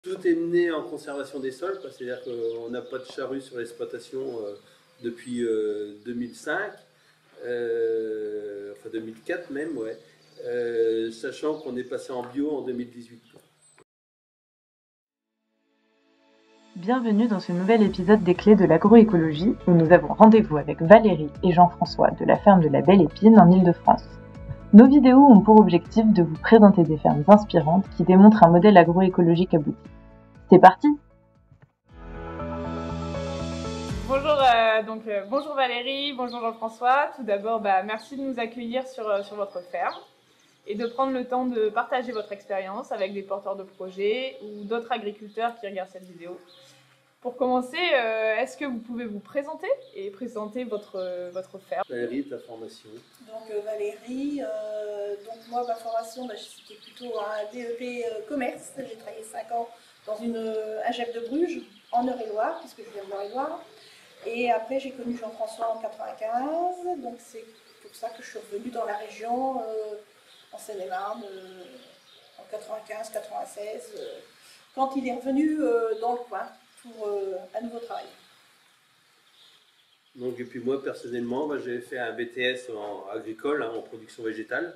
Tout est mené en conservation des sols, c'est-à-dire qu'on n'a pas de charrue sur l'exploitation depuis 2005, enfin 2004 même, ouais, sachant qu'on est passé en bio en 2018. Bienvenue dans ce nouvel épisode des Clés de l'agroécologie où nous avons rendez-vous avec Valérie et Jean-François de la ferme de la Belle Épine en Île-de-France. Nos vidéos ont pour objectif de vous présenter des fermes inspirantes qui démontrent un modèle agroécologique abouti. C'est parti! Bonjour Valérie, bonjour Jean-François. Tout d'abord, merci de nous accueillir sur votre ferme et de prendre le temps de partager votre expérience avec des porteurs de projets ou d'autres agriculteurs qui regardent cette vidéo. Pour commencer, est-ce que vous pouvez vous présenter et présenter votre ferme? Valérie, ta formation? Valérie, moi ma formation, c'était plutôt un DEP commerce. J'ai travaillé 5 ans dans un chef de Bruges, en Eure-et-Loire, puisque je viens de Eure-et-Loire. Et après j'ai connu Jean-François en 95, donc c'est pour ça que je suis revenue dans la région, en Seine-et-Marne, en 95-96, quand il est revenu dans le coin pour un nouveau travail. Donc, et puis moi personnellement, j'ai fait un BTS en agricole, en production végétale,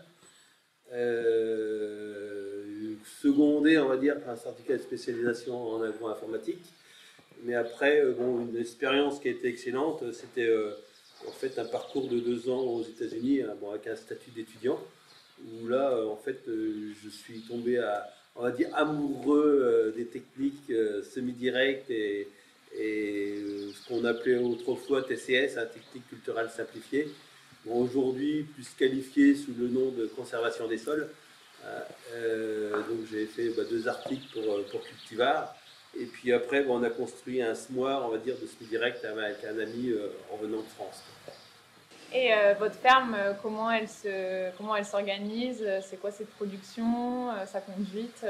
secondé on va dire par un certificat de spécialisation en agro-informatique. Mais après, une expérience qui a été excellente, c'était en fait un parcours de 2 ans aux États-Unis, avec un statut d'étudiant, où là, je suis tombé on va dire, amoureux des techniques semi-directes et ce qu'on appelait autrefois TCS, technique culturelle simplifiée. Aujourd'hui, plus qualifié sous le nom de conservation des sols. Donc j'ai fait 2 articles pour Cultivar. Et puis après, on a construit un semoir, on va dire, de semi-direct avec un ami en venant de France. Et votre ferme, comment elle s'organise? C'est quoi cette production, sa conduite?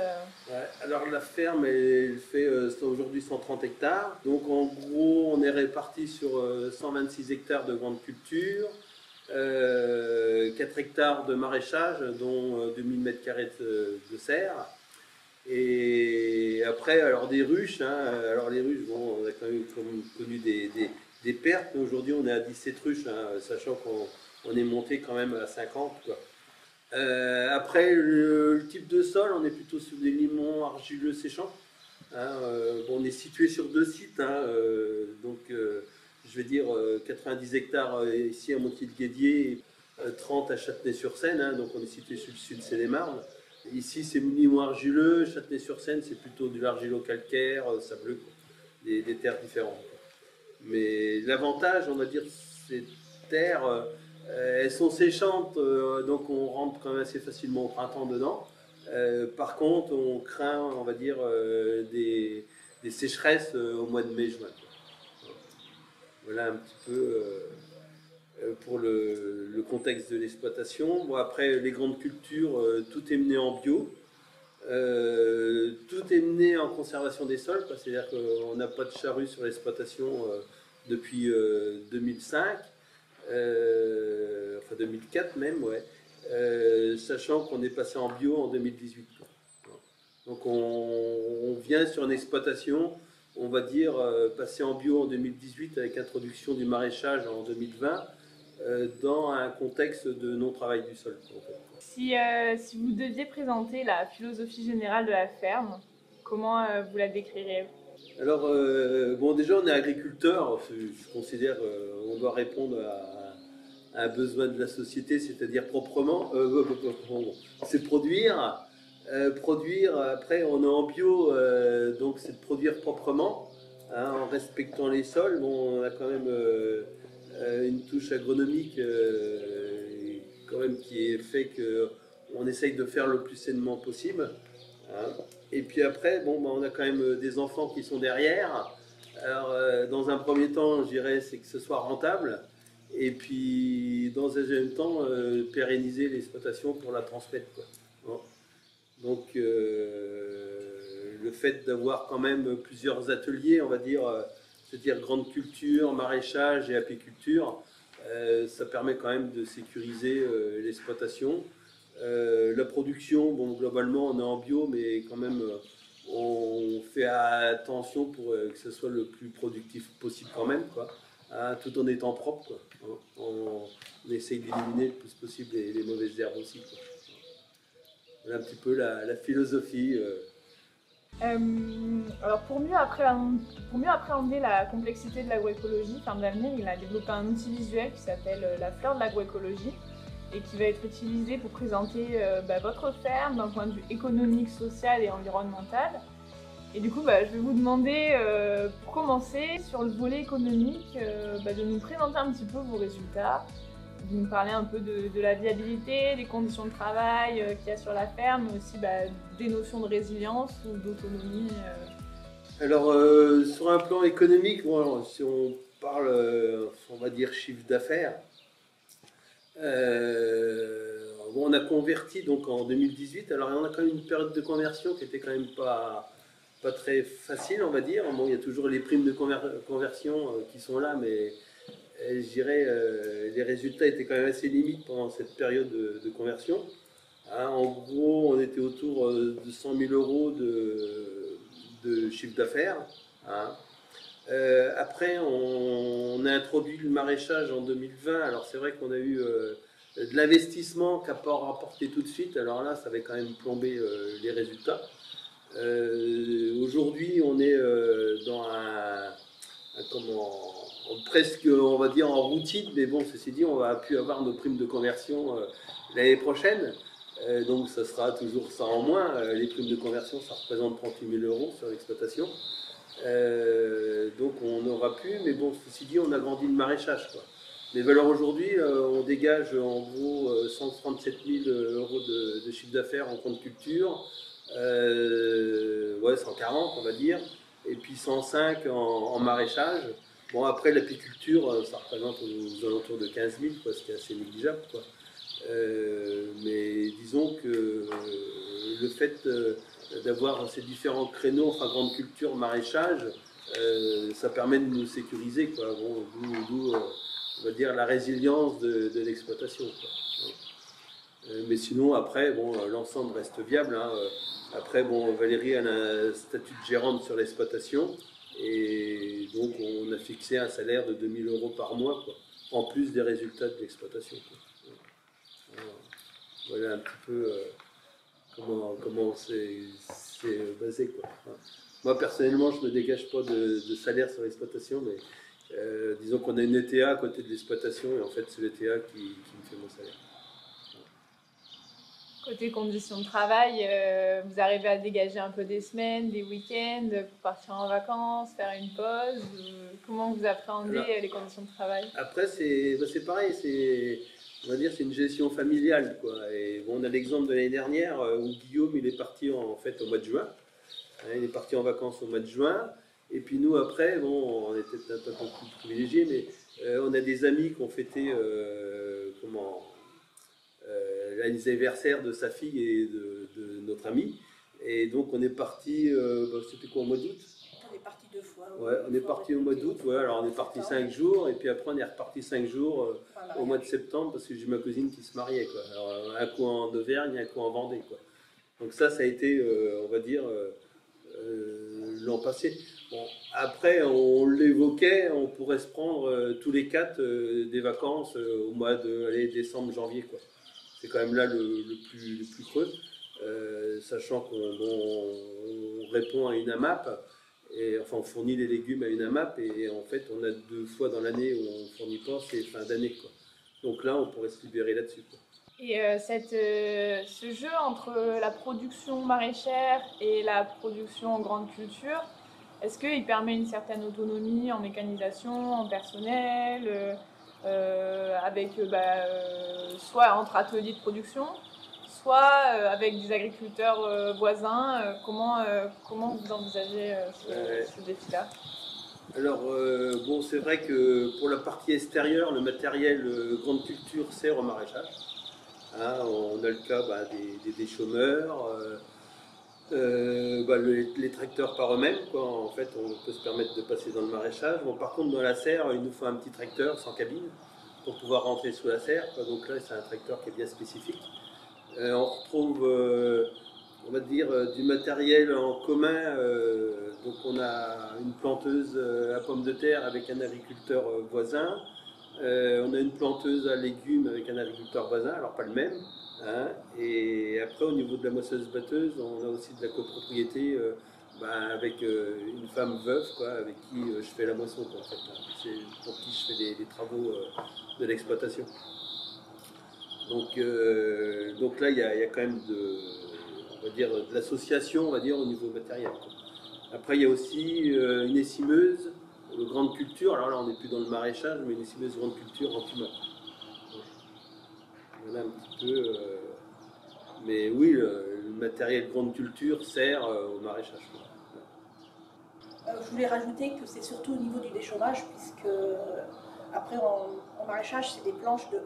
Alors la ferme, elle fait aujourd'hui 130 hectares. Donc en gros, on est répartis sur 126 hectares de grandes cultures, 4 hectares de maraîchage, dont 2000 m² de serre. Et après, alors des ruches, alors les ruches, on a quand même connu des pertes, mais aujourd'hui on est à 17 ruches, sachant qu'on est monté quand même à 50, quoi. Après, le type de sol, on est plutôt sur des limons argileux séchants. On est situé sur 2 sites, je vais dire 90 hectares ici à Montier-de-Guédier, 30 à Châtenay-sur-Seine, donc on est situé sur le sud Seine-et-Marne. Ici, c'est limon argileux, Châtenay-sur-Seine, c'est plutôt de l'argilo-calcaire, sableux, des terres différentes. Mais l'avantage, on va dire, ces terres, elles sont séchantes, donc on rentre quand même assez facilement au printemps dedans. Par contre, on craint, on va dire, des sécheresses au mois de mai-juin. Voilà un petit peu pour le contexte de l'exploitation. Bon, après, les grandes cultures, tout est mené en bio. Tout est mené en conservation des sols, c'est-à-dire qu'on n'a pas de charrue sur l'exploitation depuis 2005, enfin 2004 même, ouais, sachant qu'on est passé en bio en 2018. Donc on vient sur une exploitation, on va dire, passer en bio en 2018 avec introduction du maraîchage en 2020, dans un contexte de non-travail du sol. En fait. Si vous deviez présenter la philosophie générale de la ferme, comment vous la décrirez? Alors, déjà, on est agriculteur. Je considère qu'on doit répondre à un besoin de la société, c'est-à-dire proprement. C'est produire. Produire, après, on est en bio, donc c'est de produire proprement, en respectant les sols. Bon, on a quand même une touche agronomique quand même qui est fait qu'on essaye de faire le plus sainement possible. Et puis après, on a quand même des enfants qui sont derrière. Alors, dans un premier temps, je dirais, c'est que ce soit rentable. Et puis, dans un deuxième temps, pérenniser l'exploitation pour la transmettre, quoi. Bon. Donc, le fait d'avoir quand même plusieurs ateliers, on va dire, c'est-à-dire grande culture, maraîchage et apiculture, ça permet quand même de sécuriser l'exploitation. La production, globalement, on est en bio, mais quand même, on fait attention pour que ce soit le plus productif possible quand même, quoi, hein, tout en étant propre, quoi, hein. On essaye d'éliminer le plus possible les mauvaises herbes aussi, quoi. Voilà un petit peu la philosophie. Alors pour mieux appréhender la complexité de l'agroécologie, Ferme d'Avenir il a développé un outil visuel qui s'appelle la fleur de l'agroécologie et qui va être utilisé pour présenter votre ferme d'un point de vue économique, social et environnemental. Et du coup, je vais vous demander, pour commencer, sur le volet économique, de nous présenter un petit peu vos résultats, de nous parler un peu de la viabilité, des conditions de travail qu'il y a sur la ferme, mais aussi des notions de résilience ou d'autonomie. Alors, sur un plan économique, bon, alors, si on parle, on va dire chiffre d'affaires, bon, on a converti donc en 2018. Alors, on a quand même une période de conversion qui était quand même pas très facile, on va dire. Bon, il y a toujours les primes de conversion qui sont là, mais je dirais les résultats étaient quand même assez limites pendant cette période de conversion. Hein, en gros, on était autour de 100 000 euros de chiffre d'affaires. Hein. Après, on a introduit le maraîchage en 2020. Alors, c'est vrai qu'on a eu de l'investissement qui n'a pas rapporté tout de suite. Alors là, ça avait quand même plombé les résultats. Aujourd'hui, on est dans presque, on va dire, en routine, mais bon, ceci dit, on va plus avoir nos primes de conversion l'année prochaine. Donc, ça sera toujours ça en moins. Les primes de conversion, ça représente 38 000 euros sur l'exploitation. Donc, on n'aura plus, mais bon, ceci dit, on a grandi le maraîchage, quoi. Les valeurs aujourd'hui, on dégage en gros 137 000 euros de chiffre d'affaires en compte culture. 140 on va dire, et puis 105 en maraîchage. Bon, après l'apiculture, ça représente aux alentours de 15 000, quoi, ce qui est assez négligeable, quoi. Mais disons que le fait d'avoir ces différents créneaux, enfin grande culture, maraîchage, ça permet de nous sécuriser, quoi. Bon, d'où on va dire la résilience de l'exploitation, quoi. Mais sinon, après, bon, l'ensemble reste viable, hein. Après, bon, Valérie a un statut de gérante sur l'exploitation et donc on a fixé un salaire de 2 000 euros par mois, quoi, en plus des résultats de l'exploitation, quoi. Voilà un petit peu comment c'est basé, quoi. Moi, personnellement, je ne me dégage pas de salaire sur l'exploitation, mais disons qu'on a une ETA à côté de l'exploitation et en fait, c'est l'ETA qui me fait mon salaire. Côté conditions de travail, vous arrivez à dégager un peu des semaines, des week-ends pour partir en vacances, faire une pause? Comment vous appréhendez les conditions de travail? Après, c'est pareil, on va dire c'est une gestion familiale, quoi. Et bon, on a l'exemple de l'année dernière où Guillaume il est parti en fait au mois de juin. Il est parti en vacances au mois de juin. Et puis nous après, bon, on était peut-être un peu plus privilégiés, mais on a des amis qui ont fêté l'anniversaire de sa fille et de notre ami. Et donc on est parti, c'était quoi, au mois d'août? On est parti 2 fois. Ouais, on est parti au mois d'août, ouais, alors on est parti 5 jours, et puis après on est reparti 5 jours au mois de septembre, parce que j'ai ma cousine qui se mariait, quoi. Alors un coup en Auvergne, un coup en Vendée, quoi. Donc ça a été, on va dire, l'an passé. Bon, après, on l'évoquait, on pourrait se prendre tous les 4 des vacances au mois de décembre, janvier, quoi. C'est quand même là le plus creux, sachant qu'on répond à une AMAP, et, enfin on fournit les légumes à une AMAP, et en fait on a 2 fois dans l'année où on ne fournit pas, c'est fin d'année, quoi. Donc là on pourrait se libérer là-dessus, quoi. Et ce jeu entre la production maraîchère et la production en grande culture, est-ce qu'il permet une certaine autonomie en mécanisation, en personnel, avec soit entre ateliers de production, soit avec des agriculteurs voisins? Comment vous envisagez ce défi-là? Alors, bon, c'est vrai que pour la partie extérieure, le matériel grande culture sert au maraîchage. Hein, on a le cas des chômeurs, les tracteurs par eux-mêmes, quoi. En fait, on peut se permettre de passer dans le maraîchage. Bon, par contre, dans la serre, il nous faut un petit tracteur sans cabine pour pouvoir rentrer sous la serre, quoi. Donc là, c'est un tracteur qui est bien spécifique. On retrouve on va dire, du matériel en commun. Donc on a une planteuse à pommes de terre avec un agriculteur voisin. On a une planteuse à légumes avec un agriculteur voisin, alors pas le même. Hein. Et après, au niveau de la moissonneuse-batteuse, on a aussi de la copropriété avec une femme veuve, quoi, avec qui je fais la moisson, quoi, en fait. Hein. C'est pour qui je fais les travaux de l'exploitation. Donc là, il y a quand même on va dire, de l'association, on va dire, au niveau matériel. Quoi. Après, il y a aussi une essimeuse de grande culture. Alors là, on n'est plus dans le maraîchage, mais une essimeuse de grande culture en fumier. Voilà un petit peu. Mais oui, le matériel grande culture sert au maraîchage. Je voulais rajouter que c'est surtout au niveau du déchômage, puisque après en maraîchage, c'est des planches de 1,80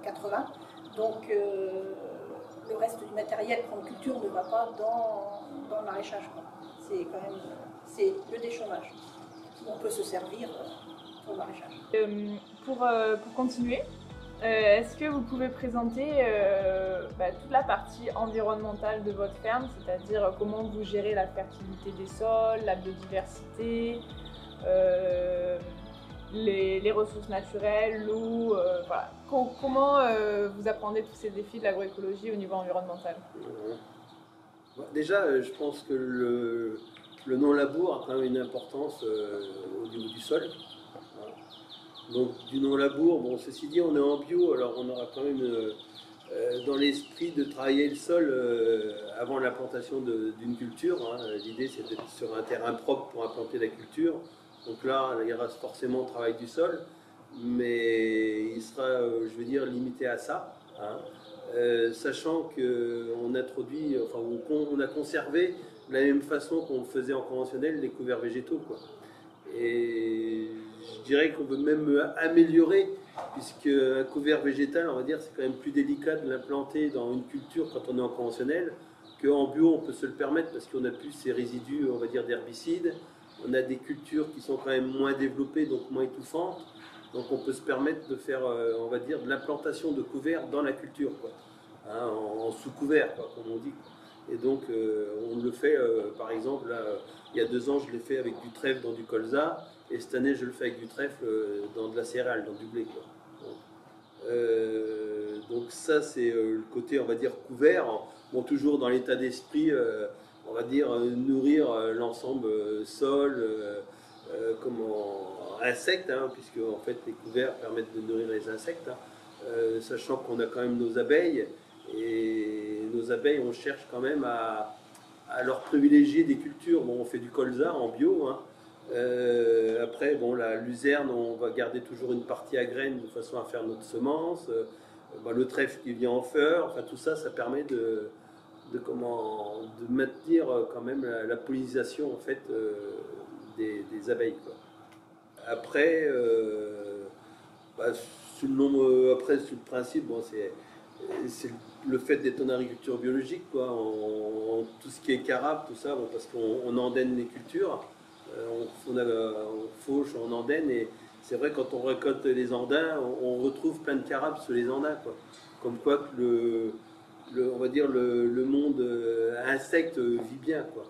m. Donc le reste du matériel grande culture ne va pas dans le maraîchage. C'est quand même le déchômage. On peut se servir pour le maraîchage. Pour continuer, est-ce que vous pouvez présenter toute la partie environnementale de votre ferme, c'est-à-dire comment vous gérez la fertilité des sols, la biodiversité, les ressources naturelles, l'eau, voilà. Comment vous apprenez tous ces défis de l'agroécologie au niveau environnemental? Déjà, je pense que le non-labour a quand même une importance au niveau du sol. Donc du non-labour, bon, ceci dit, on est en bio, alors on aura quand même dans l'esprit de travailler le sol avant l'implantation d'une culture. Hein. L'idée, c'est d'être sur un terrain propre pour implanter la culture. Donc là, il y aura forcément le travail du sol, mais il sera, je veux dire, limité à ça. Hein. Sachant qu'on introduit, enfin, on a conservé de la même façon qu'on faisait en conventionnel les couverts végétaux, quoi. Et je dirais qu'on veut même améliorer, puisque un couvert végétal, on va dire, c'est quand même plus délicat de l'implanter dans une culture quand on est en conventionnel, qu'en bio on peut se le permettre parce qu'on a plus ces résidus, on va dire, d'herbicides. On a des cultures qui sont quand même moins développées, donc moins étouffantes. Donc on peut se permettre de faire, on va dire, de l'implantation de couverts dans la culture, quoi. Hein, en sous-couvert, quoi, comme on dit. Et donc on le fait, par exemple, là, il y a 2 ans, je l'ai fait avec du trèfle dans du colza, et cette année, je le fais avec du trèfle dans de la céréale, dans du blé, quoi. Donc ça, c'est le côté, on va dire, couvert. Bon, toujours dans l'état d'esprit, on va dire, nourrir l'ensemble sol, insectes, hein, puisque en fait, les couverts permettent de nourrir les insectes, hein, sachant qu'on a quand même nos abeilles, et nos abeilles, on cherche quand même à leur privilégier des cultures. Bon, on fait du colza en bio, hein. Après, bon, la luzerne, on va garder toujours une partie à graines de façon à faire notre semence. Le trèfle qui vient en fleurs, enfin tout ça, ça permet de maintenir quand même la pollinisation en fait des abeilles, quoi. Après, sur le principe, bon, c'est le fait d'être en agriculture biologique, quoi, en tout ce qui est carabe, tout ça, bon, parce qu'on endaine les cultures. On fauche, on endaine, et c'est vrai, quand on récolte les andins, on retrouve plein de carabes sur les andins, quoi. Comme quoi que on va dire le monde insecte vit bien, quoi.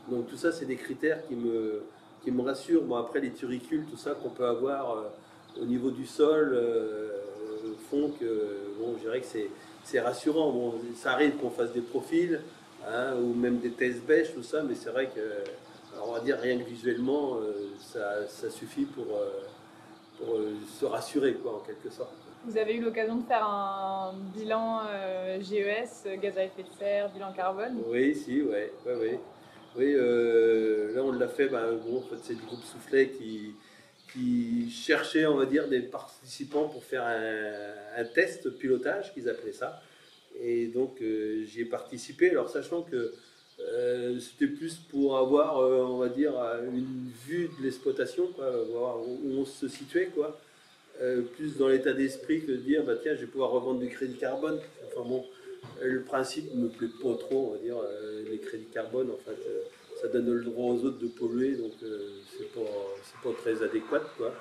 Donc tout ça, c'est des critères qui me rassurent. Bon, après, les turicules, tout ça qu'on peut avoir au niveau du sol font que, bon, je dirais que c'est rassurant. Bon, ça arrive qu'on fasse des profils, hein, ou même des tests bêches, tout ça, mais c'est vrai que, on va dire, rien que visuellement, ça suffit pour se rassurer, quoi, en quelque sorte. Vous avez eu l'occasion de faire un bilan GES, gaz à effet de serre, bilan carbone? Oui, si, ouais. Oui, là on l'a fait, bon, en fait, c'est le groupe Soufflet qui cherchait, on va dire, des participants pour faire un test pilotage, qu'ils appelaient ça. Et donc j'y ai participé, alors sachant que c'était plus pour avoir, on va dire, une vue de l'exploitation, quoi, voir où on se situait, quoi. Plus dans l'état d'esprit que de dire, tiens, je vais pouvoir revendre du crédit carbone. Enfin bon, le principe ne me plaît pas trop, on va dire, les crédits carbone, en fait, ça donne le droit aux autres de polluer, donc c'est pas très adéquat, quoi.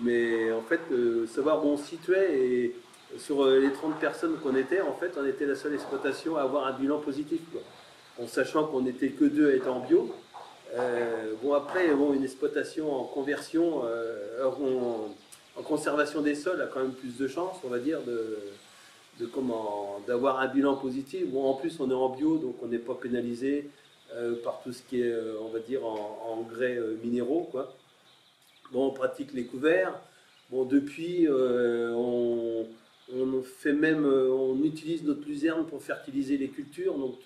Mais en fait, savoir où on se situait, sur les 30 personnes qu'on était, en fait, on était la seule exploitation à avoir un bilan positif, quoi. En sachant qu'on n'était que 2 à être en bio. Bon, après, bon, une exploitation en conversion, en conservation des sols a quand même plus de chances, on va dire, d'avoir un bilan positif. Bon, en plus, on est en bio, donc on n'est pas pénalisé par tout ce qui est, on va dire, en engrais minéraux, quoi. Bon, on pratique les couverts. Bon, depuis, on utilise notre luzerne pour fertiliser les cultures. Donc,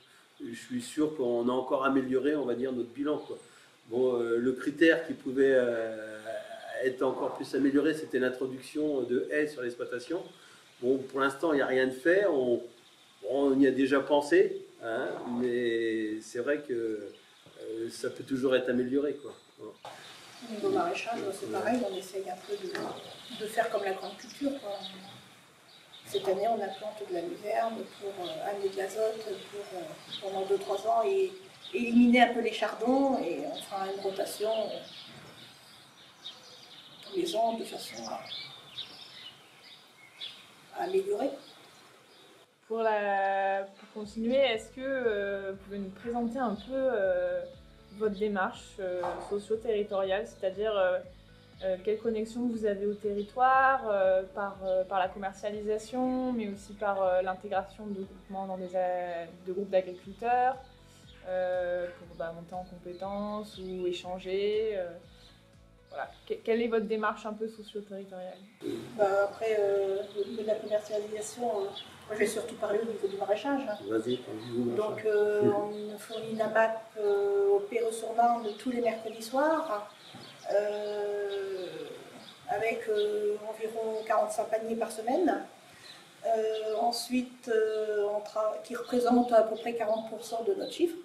je suis sûr qu'on a encore amélioré, on va dire, notre bilan, quoi. Bon, le critère qui pouvait être encore plus amélioré, c'était l'introduction de haies sur l'exploitation. Bon, pour l'instant, il n'y a rien de fait. On y a déjà pensé, hein, mais c'est vrai que ça peut toujours être amélioré, quoi. Voilà. Au niveau maraîchage, c'est pareil, on essaye un peu de faire comme la grande culture, quoi. Cette année, on implante de la luzerne pour amener de l'azote pendant 2-3 ans et éliminer un peu les chardons, et on fera une rotation tous les ans de façon à améliorer. Pour continuer, est-ce que vous pouvez nous présenter un peu votre démarche socio-territoriale, c'est-à-dire quelle connexion vous avez au territoire par la commercialisation, mais aussi par l'intégration de groupements de groupes d'agriculteurs pour monter en compétences ou échanger voilà. Quelle est votre démarche un peu socio-territoriale? Après, au niveau de la commercialisation, moi je vais surtout parler au niveau du maraîchage. Vas-y, donc on fournit une AMAP au Perreux-sur-Marne tous les mercredis soirs, avec environ 45 paniers par semaine. Ensuite, qui représente à peu près 40% de notre chiffre.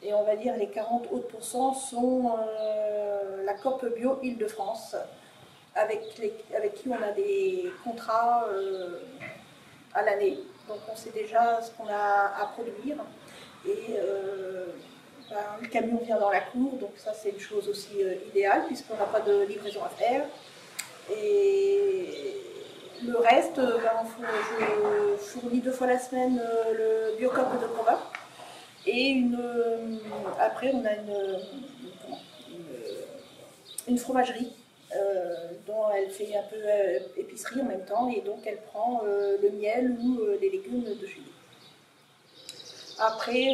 Et on va dire les 40 autres pourcents sont la COP Bio Île-de-France, avec qui on a des contrats à l'année. Donc on sait déjà ce qu'on a à produire. Et le camion vient dans la cour, donc ça c'est une chose aussi idéale, puisqu'on n'a pas de livraison à faire. Et le reste, je fournis 2 fois la semaine le Biocop de Provins. Et après, on a une fromagerie dont elle fait un peu épicerie en même temps, et donc elle prend le miel ou les légumes de chez nous. Après,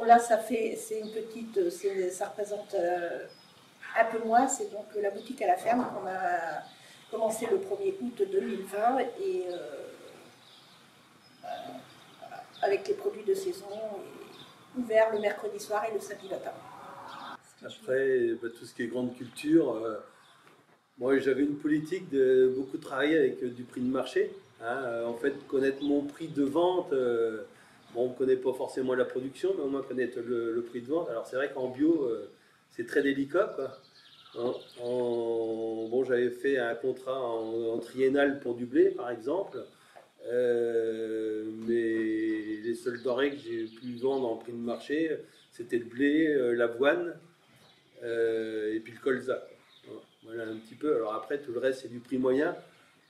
là, c'est une petite, ça représente un peu moins, c'est donc la boutique à la ferme qu'on a commencé le 1er août 2020 et avec les produits de saison. Ouvert le mercredi soir et le samedi matin. Après, tout ce qui est grande culture, moi j'avais une politique de beaucoup travailler avec du prix de marché. Hein. En fait, connaître mon prix de vente, on ne connaît pas forcément la production, mais au moins connaître le prix de vente. Alors c'est vrai qu'en bio, c'est très délicat, quoi. J'avais fait un contrat en triennal pour du blé, par exemple. Mais les seuls denrées que j'ai pu vendre en prix de marché, c'était le blé, l'avoine et puis le colza. Voilà un petit peu. Alors après, tout le reste, c'est du prix moyen.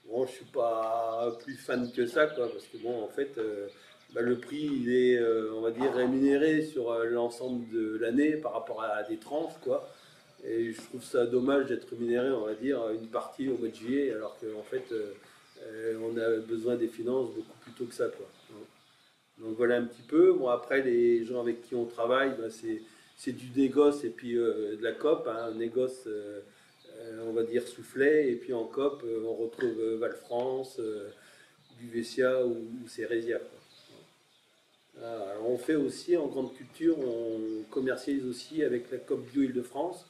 Bon, je suis pas plus fan que ça, quoi, parce que bon, en fait, le prix, il est, on va dire, rémunéré sur l'ensemble de l'année par rapport à des tranches, quoi. Et je trouve ça dommage d'être rémunéré, on va dire, une partie au mois de juillet, alors qu'en fait, on a besoin des finances beaucoup plus tôt que ça, quoi. Donc voilà un petit peu. Bon, après, les gens avec qui on travaille, c'est du négoce et puis de la COP. Hein. Négoce, on va dire soufflet, et puis en COP, on retrouve Val-France, Buvessia ou Cérésia, quoi. Alors, on fait aussi en grande culture, on commercialise aussi avec la COP Bio Île-de-France,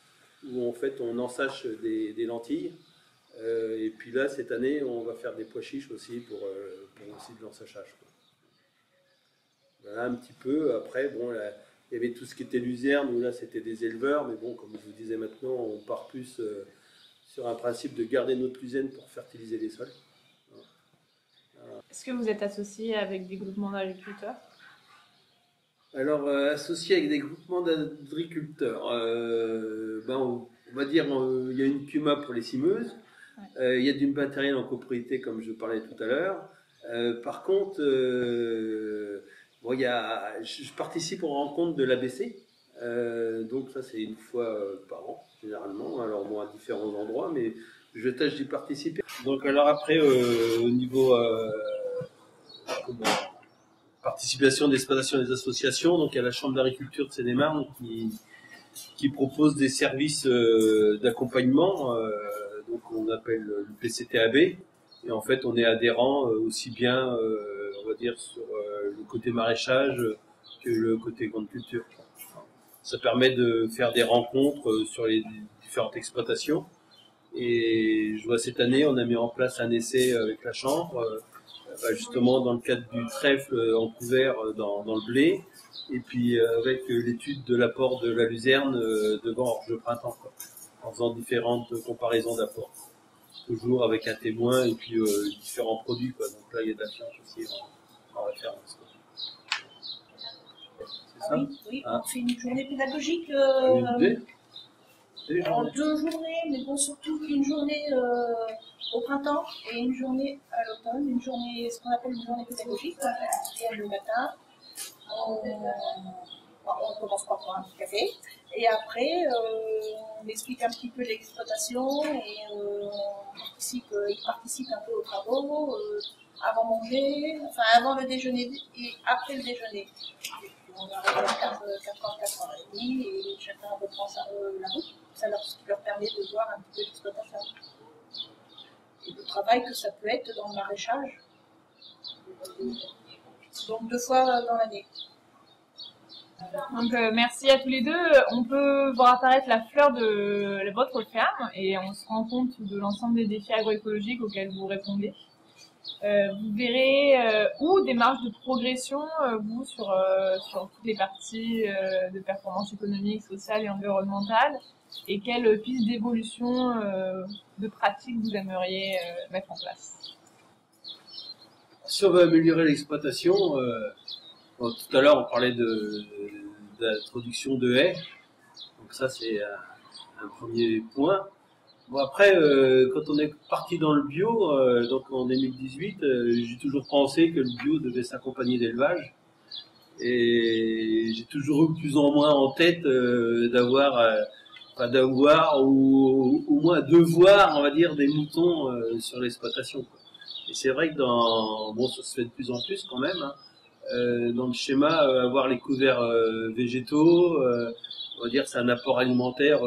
où en fait on ensache des lentilles. Et puis là, cette année, on va faire des pois chiches aussi pour aussi de l'ensachage, quoi. Voilà un petit peu. Après, bon, là, il y avait tout ce qui était luzerne, où là c'était des éleveurs, mais bon, comme je vous disais maintenant, on part plus sur un principe de garder notre luzerne pour fertiliser les sols. Est-ce que vous êtes associé avec des groupements d'agriculteurs? Alors, associé avec des groupements d'agriculteurs, on va dire il y a une CUMA pour les cimeuses, il y a du matériel en copropriété comme je parlais tout à l'heure, Par contre, bon, je participe aux rencontres de l'ABC. Donc ça, c'est une fois par an, généralement. Alors bon, à différents endroits, mais je tâche d'y participer. Donc alors après, au niveau participation d'exploitation des associations, donc il y a la Chambre d'agriculture de Seine-et-Marne qui propose des services d'accompagnement, donc on appelle le PCTAB, et en fait on est adhérent aussi bien, on va dire, sur le côté maraîchage que le côté grande culture. Ça permet de faire des rencontres sur les différentes exploitations, et je vois cette année on a mis en place un essai avec la Chambre, justement dans le cadre du trèfle en couvert dans le blé, et puis avec l'étude de l'apport de la luzerne devant orge de printemps, quoi, en faisant différentes comparaisons d'apports, toujours avec un témoin et puis différents produits, quoi. Donc là il y a de la science aussi en référence, quoi. C'est ça? Oui, on fait une journée pédagogique en 2 journées, mais bon, surtout une journée au printemps et une journée à l'automne, une journée, ce qu'on appelle une journée pédagogique, et le matin, on commence par prendre un petit café, et après, on explique un petit peu l'exploitation, et il participe un peu aux travaux, avant manger, enfin avant le déjeuner et après le déjeuner. On arrive à 4h, 4h30, et chacun reprend la route. Ça leur permet de voir un petit peu l'exploitation. Et le travail que ça peut être dans le maraîchage. Donc 2 fois dans l'année. Donc merci à tous les deux. On peut voir apparaître la fleur de votre ferme et on se rend compte de l'ensemble des défis agroécologiques auxquels vous répondez. Vous verrez où des marges de progression vous sur toutes les parties de performance économique, sociale et environnementale, et quelles pistes d'évolution de pratique vous aimeriez mettre en place. Si on veut améliorer l'exploitation, bon, tout à l'heure on parlait d'introduction de haies, donc ça c'est un premier point. Bon après, quand on est parti dans le bio, donc en 2018, j'ai toujours pensé que le bio devait s'accompagner d'élevage, et j'ai toujours eu plus ou moins en tête d'avoir ou au moins devoir, on va dire, des moutons sur l'exploitation, quoi. Et c'est vrai que bon, ça se fait de plus en plus quand même, hein, dans le schéma, avoir les couverts végétaux, on va dire c'est un apport alimentaire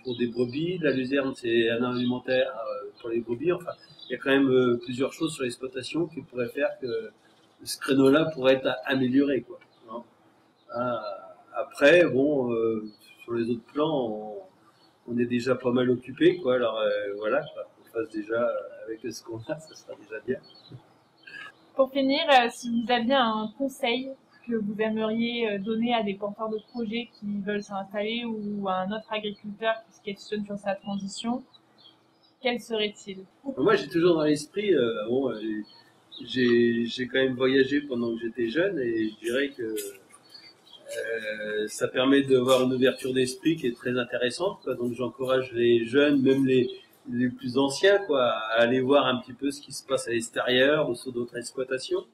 pour des brebis. La luzerne, c'est un alimentaire pour les brebis. Enfin, il y a quand même plusieurs choses sur l'exploitation qui pourraient faire que ce créneau-là pourrait être amélioré, quoi. Hein. Après, bon, sur les autres plans, on est déjà pas mal occupé, quoi. Alors voilà, quoi. On fasse déjà avec ce qu'on a, ça sera déjà bien. Pour finir, si vous aviez un conseil que vous aimeriez donner à des porteurs de projets qui veulent s'installer ou à un autre agriculteur qui se questionne sur sa transition, quel serait-il? Moi, j'ai toujours dans l'esprit, bon, j'ai quand même voyagé pendant que j'étais jeune, et je dirais que ça permet d'avoir une ouverture d'esprit qui est très intéressante, quoi. Donc j'encourage les jeunes, même les plus anciens, quoi, à aller voir un petit peu ce qui se passe à l'extérieur ou sur d'autres exploitations.